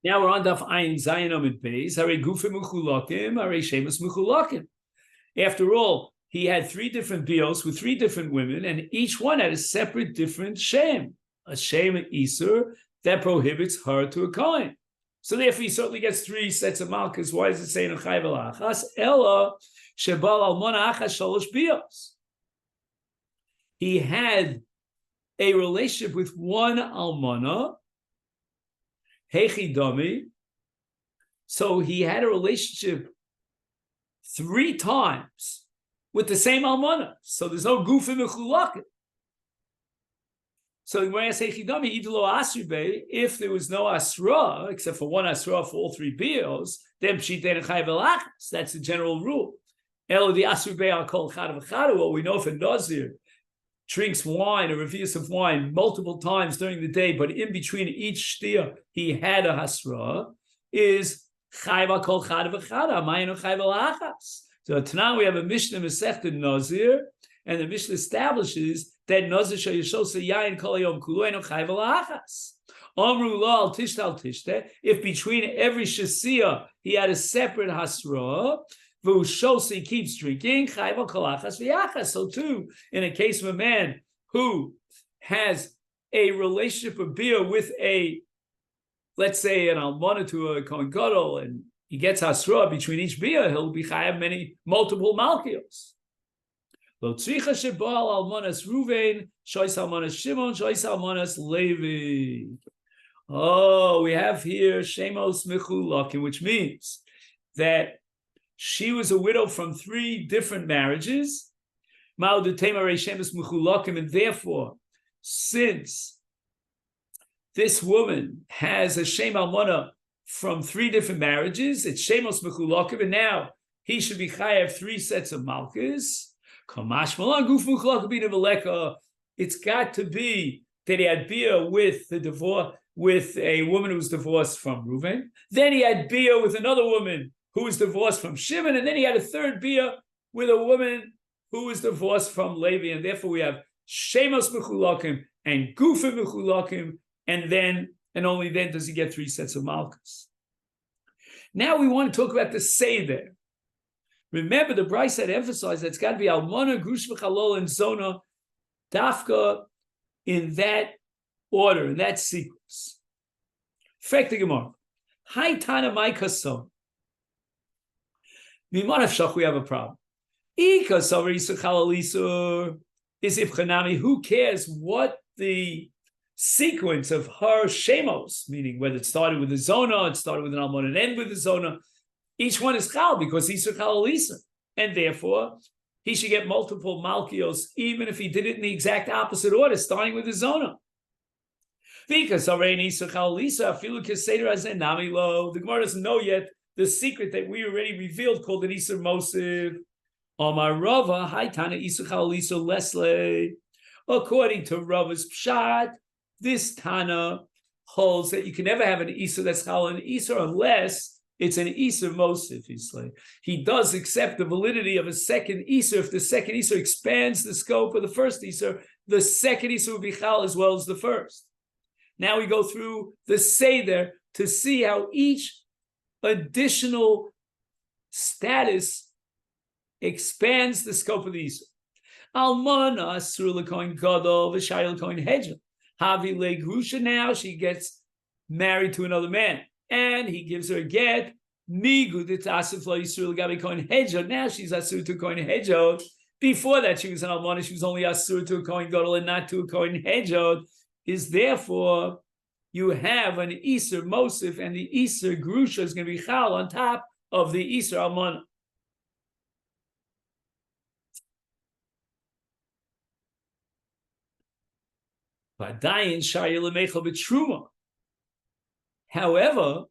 Now we're on Daf Ayin Zayin Amid Beis. Hare Gufim Mechulakim, Hare Shemus Mechulakim. After all, he had three different bios with three different women, and each one had a separate different shem. A shem Isur that prohibits her to a Kohen. So therefore, he certainly gets three sets of malchus. Why is it saying in Chayv Achas? Ella Shebal Almona Achas Shalosh Bios. He had a relationship with one almana, Hechidami. So he had a relationship 3 times with the same almana. So there's no gufim mechulakim. So when I say Hechidami, idlo asribe, if there was no asra, except for one asra for all 3 bios, then pshitei nechai velachas. That's the general rule. Elo the asribe al kol chad v'chad. Well, we know if a nazir drinks wine, a revius of wine, multiple times during the day, but in between each shtia he had a hasra, is chayva kol chad v'chad, amayinu chayva lachas. So tonight we have a Mishnah Masechet Nazir, and the Mishnah establishes that Nazir shayishos yayin kol yom kuluenu chayva lachas. Amru la al tishte, if between every shasiyah he had a separate hasra, he keeps drinking. So too, in a case of a man who has a relationship of beer with a, let's say, an almana to a kohen gadol, and he gets hasra between each beer, he'll be chayav multiple malchios. Lo tzricha shebal almanas Ruvain, shois almanas Shimon, shois almanas Levi. Oh, we have here shemos mechulakim, which means that she was a widow from 3 different marriages, and therefore, since this woman has a shem almana from 3 different marriages, it's shemos mechulakim, and now he should be chayav 3 sets of malchus. It's got to be that he had beer with the divorce, with a woman who was divorced from Reuven. Then he had beer with another woman who was divorced from Shimon, and then he had a 3rd beer with a woman who was divorced from Levi, and therefore we have Shemos Mechulakim and Gufim Mechulakim, and only then does he get 3 sets of malchus. Now we want to talk about the Seder. Remember, the Bryce had emphasized that it's got to be Almana, Grush V'Chalol, and Zona, Dafka, in that order, in that sequence. Frek the Gemara. Hai Tana Mai Kasom. We have a problem. Is Ifchanami, who cares what the sequence of her shemos, meaning whether it started with a zona, it started with an almon and end with a zona, each one is chal because he's a chalalisa. And therefore, he should get multiple malchios, even if he did it in the exact opposite order, starting with a zona. The Gemara doesn't know yet the secret that we already revealed, called an Isur Mosiv. Amar Rava, Haitana Isur Chalisa Lesle. According to Rava's Pshat, this Tana holds that you can never have an Isur that's Chal an Isur unless it's an Isur Mosiv. He does accept the validity of a second Isur. If the second Isur expands the scope of the first Isur, the second Isur will be Chal as well as the first. Now we go through the Seder to see how each additional status expands the scope of the Isur. Almana asur l'kohen gadol v'shayil l'kohen hedja. Havi legrusha, now she gets married to another man, and he gives her a get. Migud it's asur lo yisur l'gabi kohen hedja. Now she's asur to a kohen hedja. Before that, she was an almana. She was only asur to a kohen gadol and not to a kohen hedja. Is therefore you have an Isur Mosif, and the Isur Grusha is going to be Chal on top of the Isur Almana. However,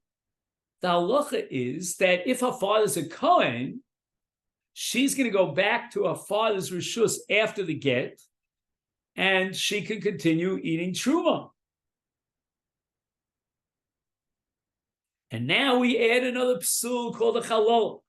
the halacha is that if her father's a Kohen, she's going to go back to her father's Rishus after the get, and she can continue eating Truma. And now we add another psul called a chalol.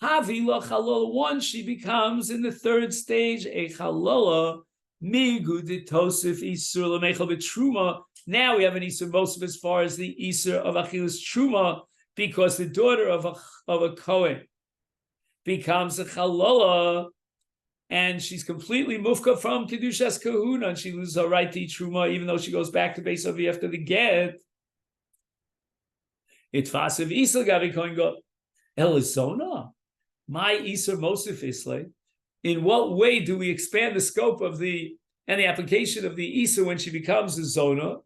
Havila chalol. Once she becomes in the 3rd stage a chalola, Migud Tosif Isur Lamechel B'Truma. Now we have an Isur Mosif as far as the Isur of Achilles Truma, because the daughter of a Kohen becomes a Chalola, and she's completely mufka from Kedushas Kahuna, and she loses her right to eat Truma, even though she goes back to Beis Avi after the get. It's Fasav Isla Gavi Kohen Gadol. Elizona, my Isur Mosif Isle. In what way do we expand the scope of the application of the Isur when she becomes a Zona?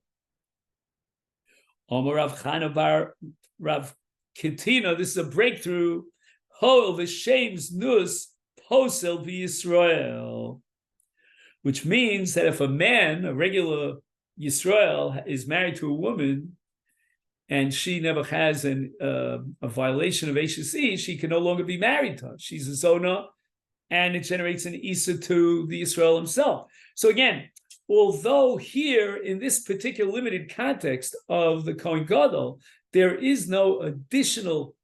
Omar Rav Chana bar Rav Kitina, this is a breakthrough. Hol v'shems nus posel b'Yisrael, which means that if a man, a regular Yisrael, is married to a woman, and she never has a violation of HSE, she can no longer be married to her. She's a Zona, and it generates an Isa to the Yisrael himself. So again, although here in this particular limited context of the Kohen Gadol, there is no additional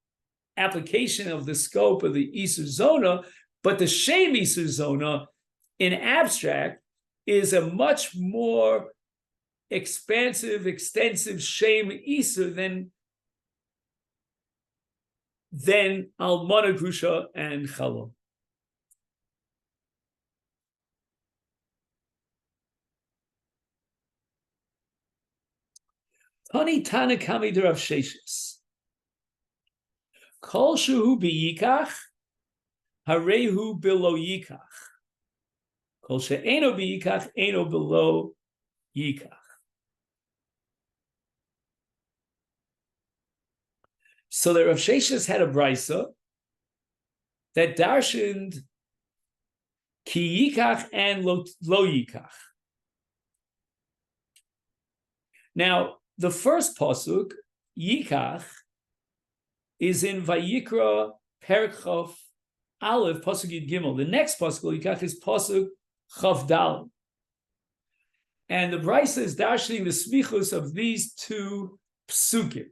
application of the scope of the Isur Zona, but the Shem Isur Zona in abstract is a much more expansive, extensive Shem Isur than Almana Grusha and Chalon. Tani Tana Kami de Rav Sheshes. Kol shehu biyikach, harehu below yikach. Kol she'eno biyikach, eno below yikach. So the Rav Sheshes had a brisa that darshaned ki yikach and lo yikach. Now, the first pasuk, Yikach, is in Vayikra Perek Chof Aleph, pasuk Yud Gimel. The next pasuk, Yikach, is pasuk Chof Dal. And the Brisa is darshaning the smichus of these two psukim.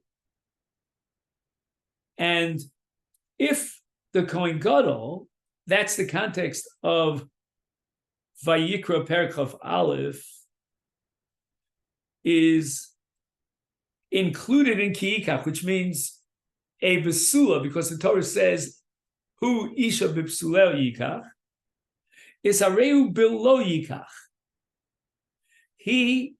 And if the Kohen Gadol, that's the context of Vayikra Perek Chof Aleph, is included in Kiikach, which means a besula, because the Torah says, "Hu isha b'psulel yikach," is areu below yikach. We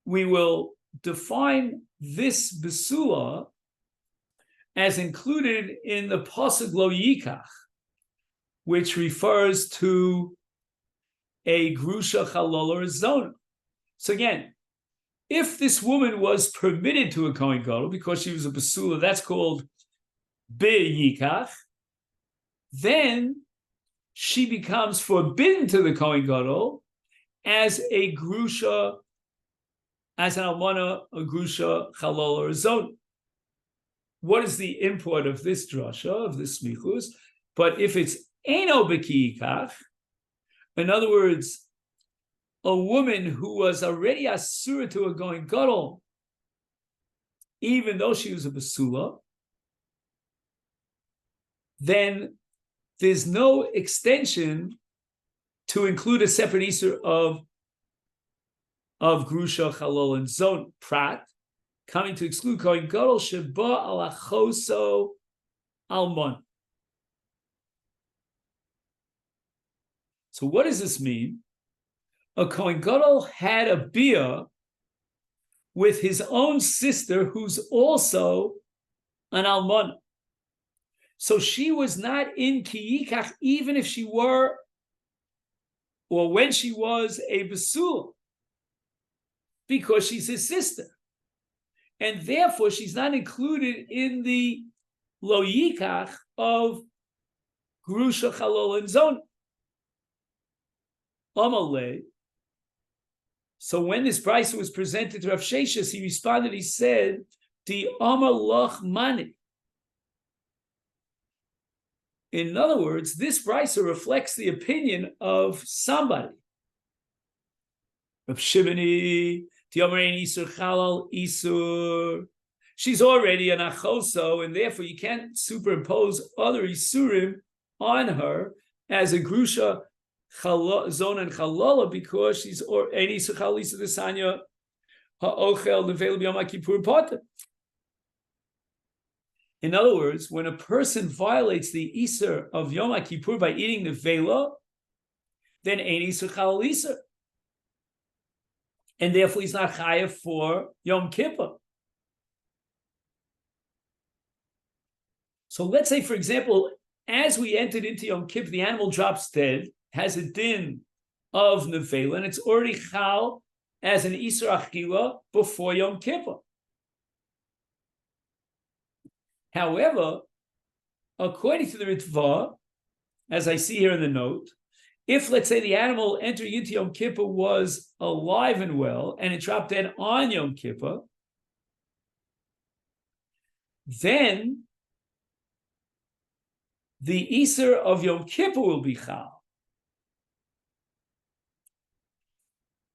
will define this besula as included in the pasuk lo yikach, which refers to a grusha chalol or a zona. So again, if this woman was permitted to a Kohen Gadol because she was a basula, that's called be-yikach, then she becomes forbidden to the Kohen Gadol as a grusha, as an almana, a grusha, chalol, or a zon. What is the import of this drasha, of this smichus? But if it's eno b'kiyikach, in other words, a woman who was already asura to a Kohen Gadol, even though she was a basula, then there's no extension to include a separate isur of grusha, chalol, and zon prat, coming to exclude Kohen Gadol sheba al achoso almon. So what does this mean? A Kohen Gadol had a bia with his own sister, who's also an almana. So she was not in kiyikach, even if she were, or when she was a basula, because she's his sister. And therefore, she's not included in the lo yikach of grusha, chalol, and zon. Amalei. So when this brisa was presented to Rav Sheshes, he responded, he said, Di Amar Loch Mani. In other words, this brisa reflects the opinion of somebody. Rav Shimoni, Di Amar Ein Isur Chalal Isur. She's already an achoso, and therefore you can't superimpose other isurim on her as a grusha Zona and Chalola because she's or any Suchalisa the Sanya Ha'ochel Nevel B'Yom Kippur Potter. In other words, when a person violates the Iser of Yom Kippur by eating the Vela, then any Suchalisa. And therefore he's not chayav for Yom Kippur. So let's say, for example, as we entered into Yom Kippur, the animal drops dead, has a din of nevela, and it's already chal as an Isur Achila before Yom Kippur. However, according to the Ritva, as I see here in the note, if, let's say, the animal entering into Yom Kippur was alive and well, and it dropped dead on Yom Kippur, then the Isur of Yom Kippur will be chal.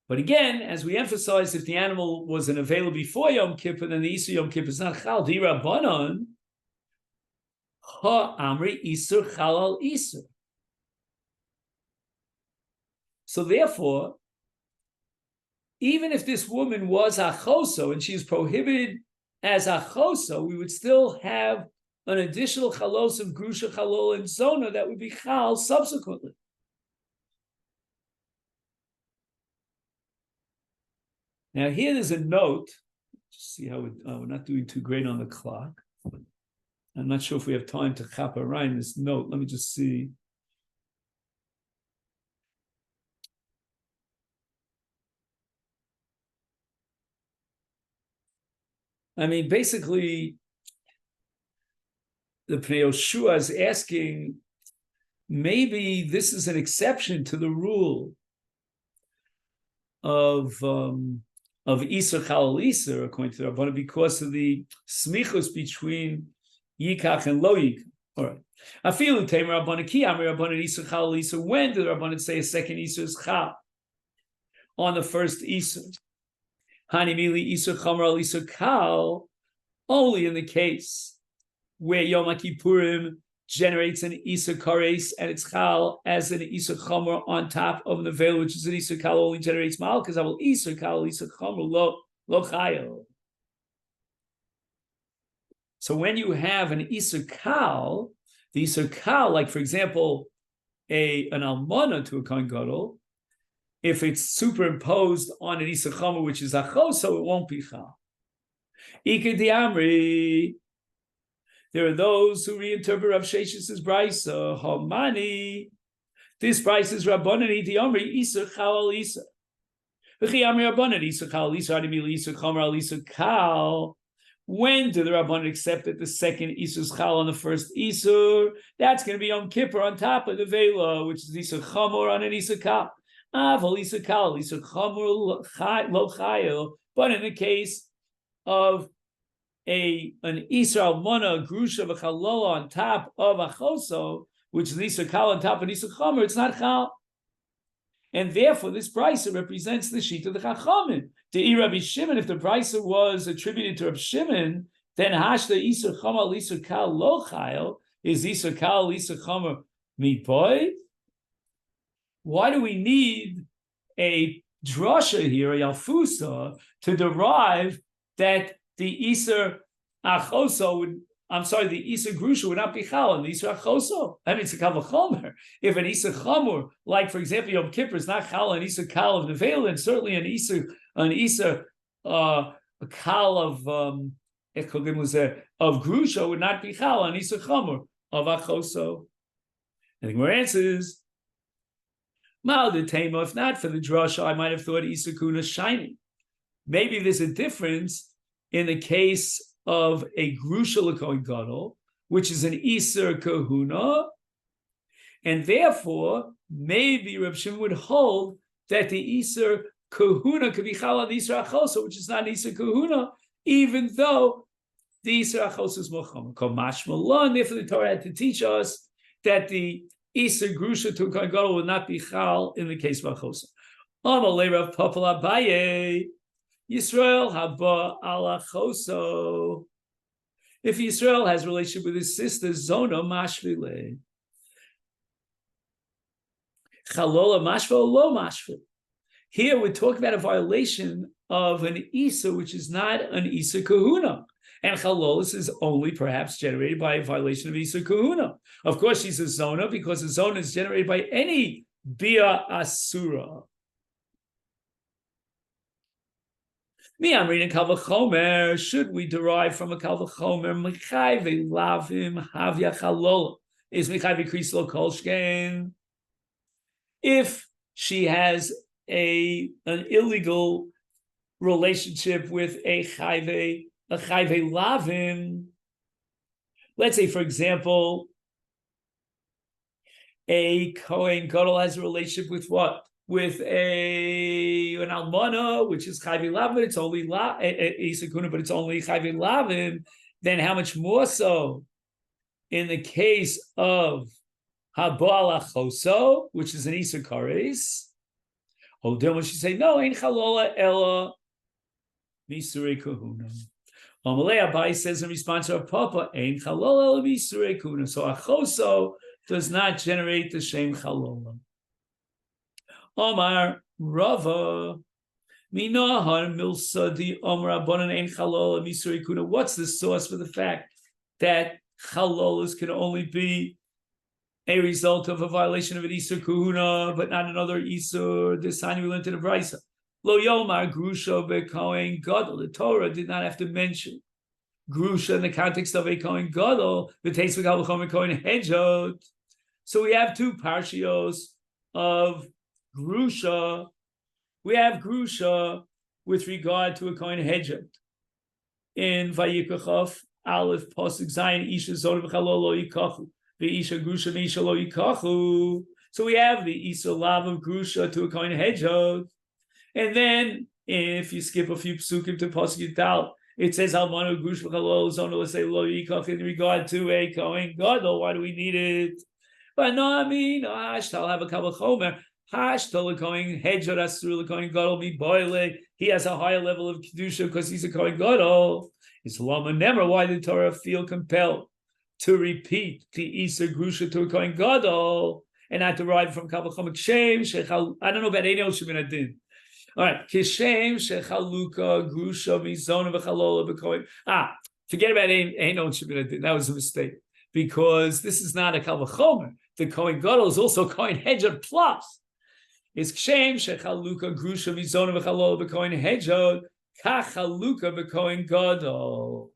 But again, as we emphasized, if the animal was an available before Yom Kippur, then the Isur Yom Kippur is not chal. Di Rabbanon, ha amri Isur chal al Isur. So therefore, even if this woman was achoso and she is prohibited as achoso, we would still have an additional chalos of grusha, chalol, and zona that would be chal subsequently. Now here there's a note. Just see how we're not doing too great on the clock. I'm not sure if we have time to chap around this note. Let me just see. I mean, basically, the Pnei Yoshua is asking, maybe this is an exception to the rule of Isur Chal Isur, according to the Rabbanan, because of the smichus between Yikach and Lo Yikach. All right. Afilu Tamer Rabbanan Ki Amir Rabbanan Isur Chal Isur. When did the Rabbanan say a second Isur is Chal? On the first Isur. Hanimili Isur Chomer al Isur Kal, only in the case where Yom Kippurim generates an Isur Kares and it's Chal as an Isur Chomer on top of the veil, which is an Isur Kal, only generates Mal, because I will Isur Kal, Isur Chomer lo Chayil. So when you have an Isur Kal, the Isur Kal, like for example, an Almana to a Kohen Gadol, if it's superimposed on an Isur Chomer, which is Achos, so it won't be Chal. Ike Diamri, there are those who reinterpret Rav Shesh's Brisa, Hamani. This Brisa is Rabbanan Diamri, Isur Chal Isur. V'chiamri Rabbanan, Isur Chal Isur, Adimili Isur Chomer al Isur Kal. When do the Rabbanan accept that the second Isur is Chal on the first Isur? That's going to be Yom Kippur on top of the Vela, which is Isur Chomer on an Isur Kal. But in the case of an Isur Almana, Grusha, V'chalola on top of Achoso, which is Isur Kal on top of Isur Chomer, it's not Chal. And therefore, this Brisa represents the sheet of the Chachamim. To Rabbi Shimon, if the Brisa was attributed to Rabbi Shimon, then Hashda Isur Chomer, Isur Kal lo Chayil, is Isur Kal, Isur Chomer mipoy. Why do we need a drasha here, a yalfusa, to derive that the Isur Achoso would, the Isur Grusha would not be Chal, and the Isur Achoso? That means a Kal v'chomer. If an Isur Chomer, like for example Yom Kippur, is not Chal, an Isur Kal of Nevel, and certainly an Isur a Kal of Grusha would not be Chal, an Isur Chomer of Achoso. And the Gemara answers, Mal de Tema, if not for the drasha, I might have thought Isur Kuna is shining. Maybe there's a difference in the case of a Grusha l'Kohen Gadol, which is an Isur Kahuna, and therefore maybe Reb Shimon would hold that the Isur Kahuna could be Chal on the Isur Achoso, which is not Isur Kahuna, even though the Isur Achoso is Mocham. And therefore the Torah had to teach us that the Isur Grusha to Kohen Gadol would not be Chal in the case of Achoso. Amalei Rav Papa Abaye, Yisrael haba al Achoso. If Yisrael has a relationship with his sister, Zona mashvile. Chalola mashva or lo mashva. Here we're talking about a violation of an Isa, which is not an Isa kahuna. And Chalolis is only perhaps generated by a violation of Isa kahuna. Of course, she's a zona because a zona is generated by any Bia Asura. Me, I'm reading Kal V'chomer. Should we derive from a Kal V'chomer? Mechai ve'lavim havya chalola. Is mechai ve'krislo kolshken. If she has an illegal relationship with a chayve lavim, let's say, for example, a Kohen Gadol has a relationship with what? With an almana, which is chayve lavim, it's only isakuna, but it's only chayve lavim. Then how much more so in the case of habal achoso, which is an isakares? Oh, then when she say no, ain't chalola ella misure kahuna. Amalei Abai says in response to her papa, ain't chalola ella misure kahuna. So achoso does not generate the same chalola. Omar Rava Minahar Milsa di Omar Abonan Ein Chalola Misuri Kuna. What's the source for the fact that chalolas can only be a result of a violation of an Isur Kuhuna, but not another Isur? This time we learned in the Brisa. Lo Yomar Grusha Bekohen Gadol. The Torah did not have to mention Grusha in the context of a Kohen Gadol. The taste of Kohen Hedjot. So we have two parshios of Grusha. We have Grusha with regard to a Kohen Hedjot. In Vayikachov, Aleph, Pasuk Zayin, Isha Zon v'chalol lo yikachu, v'isha Grusha v'isha lo yikachu. So we have the Isa Lav of Grusha to a Kohen Hedjot. And then, if you skip a few psukim to Pasuk Yudal, it says Almanu Grusha v'chalol Zon lo say lo yikachu in regard to a Kohen Gadol. Why do we need it? But no, I mean, I'll have a couple of chomer. He has a higher level of Kiddushin because he's a Kohen Gadol. It's Lama Nemer. Why did Torah feel compelled to repeat the Isa Grusha to a Kohen Gadol and not derive from Kal V'chomer Shem? I don't know about Ein Oshim Adin. All right, Kishem Shechaluka Grusha Mizona V'chalola B'Kohen. Forget about Ein Oshim Adin. That was a mistake because this is not a Kal V'chomer. The Kohen Gadol is also Kohen Hedjot plus. It's Kshem Shechaluka Grusha Mizona V'chalola B'Kohen Hedjot Kachaluka B'Kohen Gadol.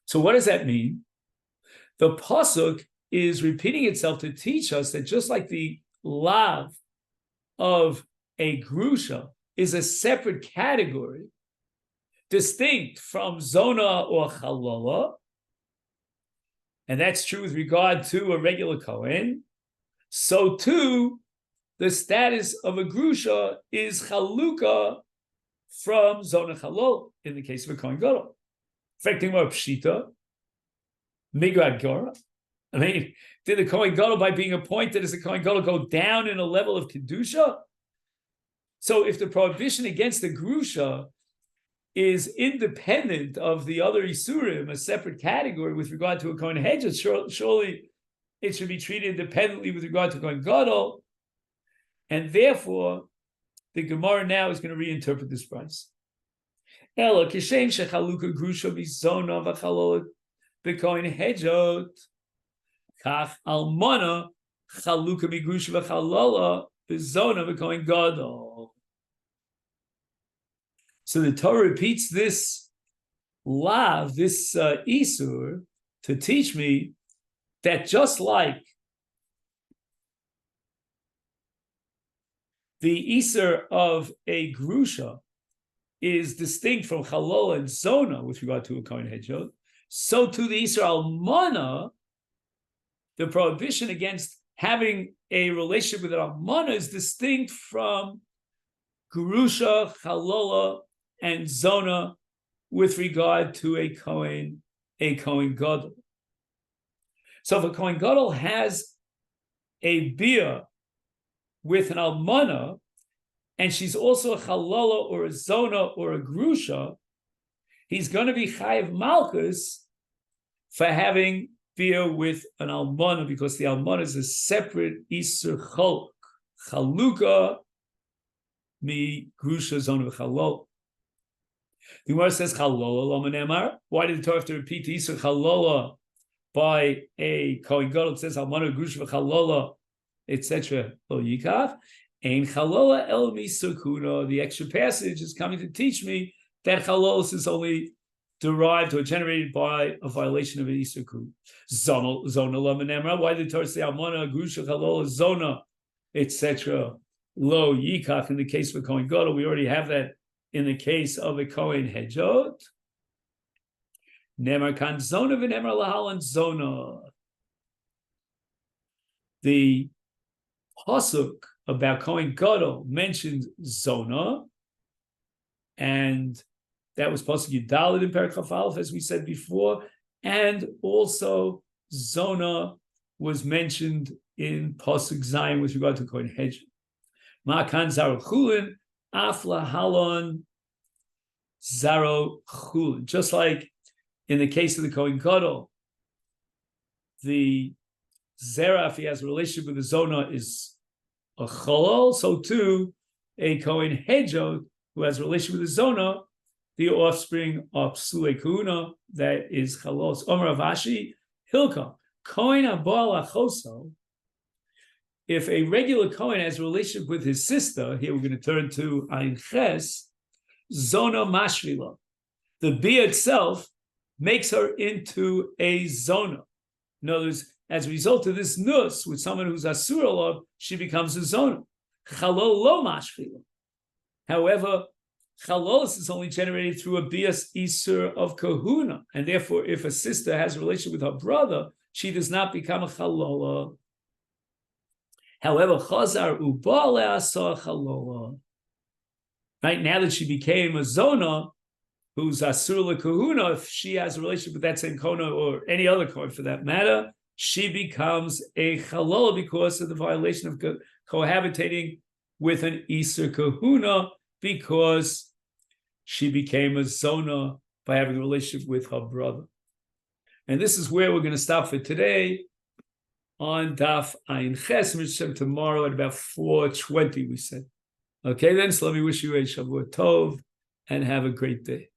So what does that mean? The pasuk is repeating itself to teach us that just like the lav of a grusha is a separate category, distinct from zona or chalola, and that's true with regard to a regular Kohen, so too, the status of a grusha is chaluka from zona chalol in the case of a Kohen Gadol. Affecting more pshita, migrad gora. I mean, did the Kohen Gadol, by being appointed as a Kohen Gadol, go down in a level of kedusha? So, if the prohibition against the grusha is independent of the other isurim, a separate category with regard to a Kohen Hedjot, surely it should be treated independently with regard to Kohen Gadol, and therefore the Gemara now is going to reinterpret this price. Ela kishem shechaluka grusha bizona v'chalol b'Kohen Hedjot kach almana chaluka migrusha v'chalola bizona b'Kohen Gadol. So the Torah repeats this lav, this isur, to teach me that just like the isur of a grusha is distinct from chalola and zona with regard to a Kohen Hedjot, so too the isur almana, the prohibition against having a relationship with an almana, is distinct from grusha, chalola, and zona with regard to a Kohen Gadol. So if a Kohen Gadol has a bia with an almana, and she's also a chalola or a zona or a grusha, he's going to be chayiv malchus for having beer with an almana, because the almana is a separate Isur Chaluk. Chaluka mi grusha zona v'chalol. The Gemara says chalola lama nemar. Why did the Torah have to repeat the Isur chalola by a Kohen Gadol? It says almana grusha v'chalola, etc. Lo yikach. Ein chalola el misukuna. The extra passage is coming to teach me that chalolos is only derived or generated by a violation of an Isur Kun. Zona lama nemar. Why did the Torah say almana grusha chalola zona, etc.? Lo yikach, in the case of a Kohen Gadol. We already have that in the case of a Kohen Hedjot. Nemar kan zona v'nemar lahalan zona. The pasuk about Kohen Gadol mentioned zona, and that was pasuk Yudalid in Perek Chaf Aleph, as we said before, and also zona was mentioned in pasuk Zayin with regard to Kohen Hedjot. Ma'kan zaro chulin, afla halon zaro chulin. Just like in the case of the Kohen Gadol, the zera, if he has a relationship with the zona, is a cholol. So too, a Kohen Hedjot who has a relationship with the zona, the offspring of psule kuna, that is chalos. Omer Avashi Hilka Kohen abal achoso. If a regular Kohen has a relationship with his sister, here we're going to turn to Ayin Ches, Zona Mashvila. The bia itself makes her into a Zona. In other words, as a result of this nus, with someone who's Asur alav, she becomes a Zona. Chalol lo Mashvila. However, Chalolos is only generated through a bias Isur of Kahuna. And therefore, if a sister has a relationship with her brother, she does not become a Chalola. However, Chazar Ubale Asa Chalola. Right now that she became a Zona, who's Asur Kahuna, if she has a relationship with that same Kona or any other Kohen for that matter, she becomes a Chalola because of the violation of cohabitating with an Isur Kahuna, because she became a Zona by having a relationship with her brother. And this is where we're going to stop for today on Daf Ayin Ches, tomorrow at about 4:20, we said. Okay then, so let me wish you a Shavua Tov and have a great day.